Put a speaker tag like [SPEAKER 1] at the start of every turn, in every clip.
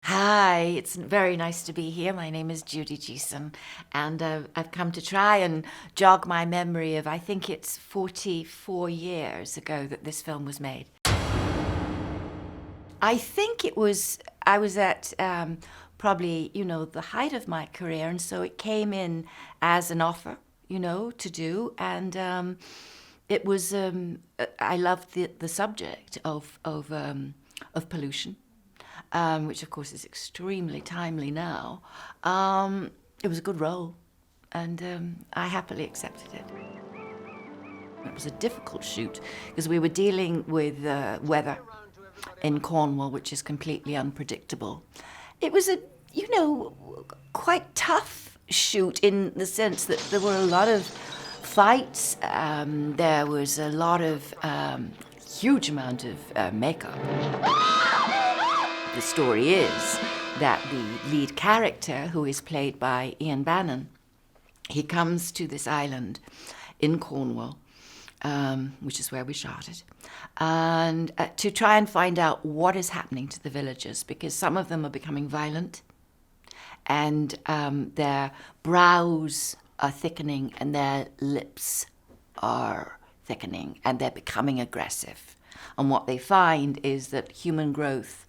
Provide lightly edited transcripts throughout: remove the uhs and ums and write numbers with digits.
[SPEAKER 1] Hi, it's very nice to be here. My name is Judy Geeson, and I've come to try and jog my memory of, I think it's 44 years ago that this film was made. I think I was at probably, the height of my career, and so it came in as an offer, to do. And I loved the subject of pollution, which of course is extremely timely now. It was a good role, and I happily accepted it. It was a difficult shoot because we were dealing with weather in Cornwall, which is completely unpredictable. It was quite tough shoot in the sense that there were a lot of fights. There was a lot of huge amount of makeup. The story is that the lead character, who is played by Ian Bannon, he comes to this island in Cornwall, which is where we shot it, and to try and find out what is happening to the villagers, because some of them are becoming violent, and their brows are thickening and their lips are thickening and they're becoming aggressive. And what they find is that human growth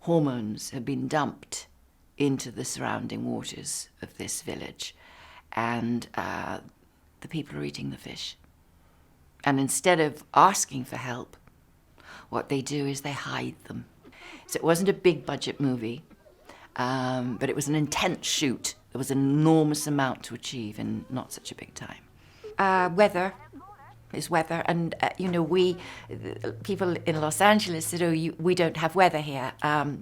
[SPEAKER 1] hormones have been dumped into the surrounding waters of this village, and the people are eating the fish. And instead of asking for help, what they do is they hide them. So it wasn't a big budget movie, but it was an intense shoot. There was an enormous amount to achieve in not such a big time. Weather is weather, and we people in Los Angeles said, we don't have weather here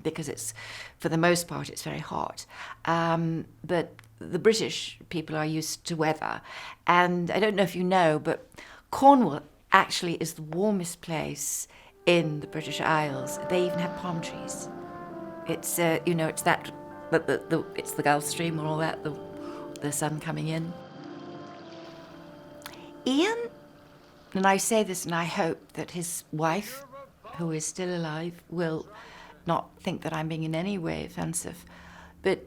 [SPEAKER 1] because it's, for the most part, it's very hot. But the British people are used to weather, and I don't know if you know, but Cornwall actually is the warmest place in the British Isles. They even have palm trees. It's it's that, it's the Gulf Stream and all that, the sun coming in. Ian, and I say this and I hope that his wife, who is still alive, will not think that I'm being in any way offensive, but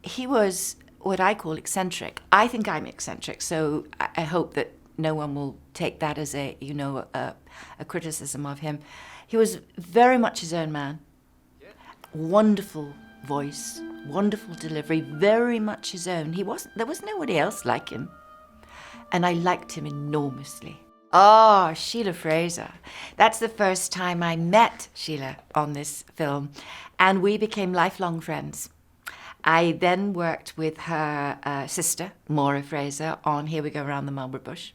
[SPEAKER 1] he was what I call eccentric. I think I'm eccentric, so I hope that no one will take that as a criticism of him. He was very much his own man. Wonderful voice, wonderful delivery, very much his own. There was nobody else like him. And I liked him enormously. Oh, Sheila Fraser. That's the first time I met Sheila on this film, and we became lifelong friends. I then worked with her sister, Maura Fraser, on Here We Go Around the Marlborough Bush.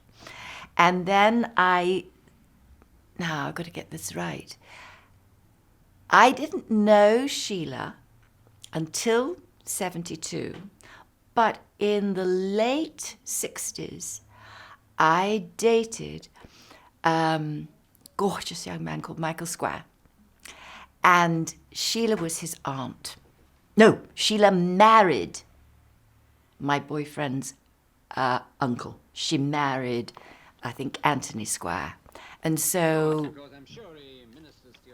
[SPEAKER 1] And then I've got to get this right. I didn't know Sheila until 72, but in the late 60s, I dated a gorgeous young man called Michael Square, and Sheila was his aunt. No, Sheila married my boyfriend's uncle. She married, I think, Anthony Square. And so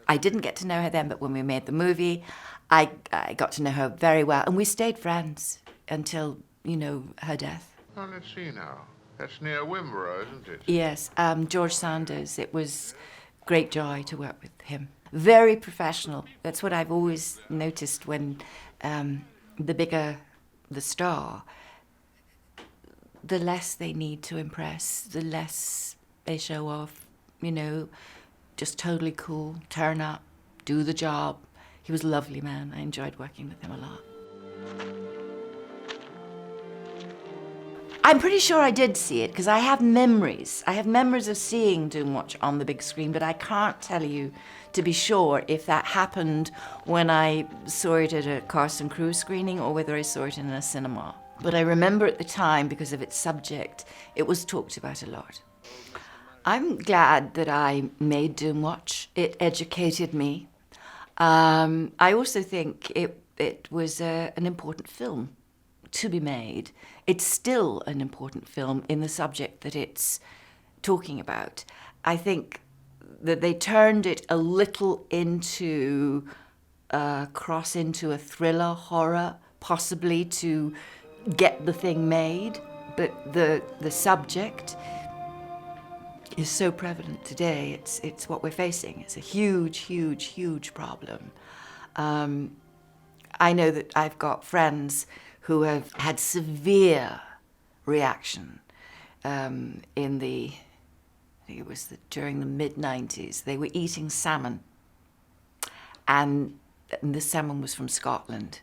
[SPEAKER 1] I didn't get to know her then, but when we made the movie, I got to know her very well. And we stayed friends until, her death.
[SPEAKER 2] Oh, let's see now. That's near Wimborough, isn't it?
[SPEAKER 1] Yes, George Sanders. It was great joy to work with him. Very professional. That's what I've always noticed when the bigger the star, the less they need to impress, the less they show off, just totally cool, turn up, do the job. He was a lovely man. I enjoyed working with him a lot. I'm pretty sure I did see it because I have memories. I have memories of seeing Doomwatch on the big screen, but I can't tell you to be sure if that happened when I saw it at a Carson Crew screening or whether I saw it in a cinema. But I remember at the time, because of its subject, it was talked about a lot. I'm glad that I made Doomwatch. It educated me. I also think it was an important film to be made. It's still an important film in the subject that it's talking about. I think that they turned it a little into cross into a thriller, horror, possibly to get the thing made. But the subject is so prevalent today. It's what we're facing. It's a huge, huge, huge problem. I know that I've got friends who have had severe reaction in the, I think it was during the mid-90s. They were eating salmon, and the salmon was from Scotland.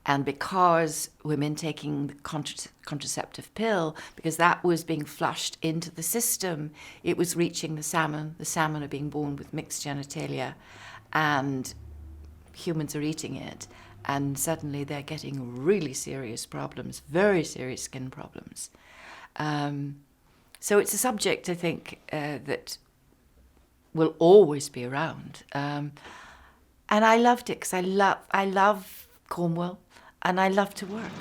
[SPEAKER 1] And because women taking the contraceptive pill, because that was being flushed into the system, it was reaching the salmon. The salmon are being born with mixed genitalia, and humans are eating it. And suddenly they're getting really serious problems, very serious skin problems. So it's a subject, I think, that will always be around. And I loved it because I love Cornwall, and I love to work.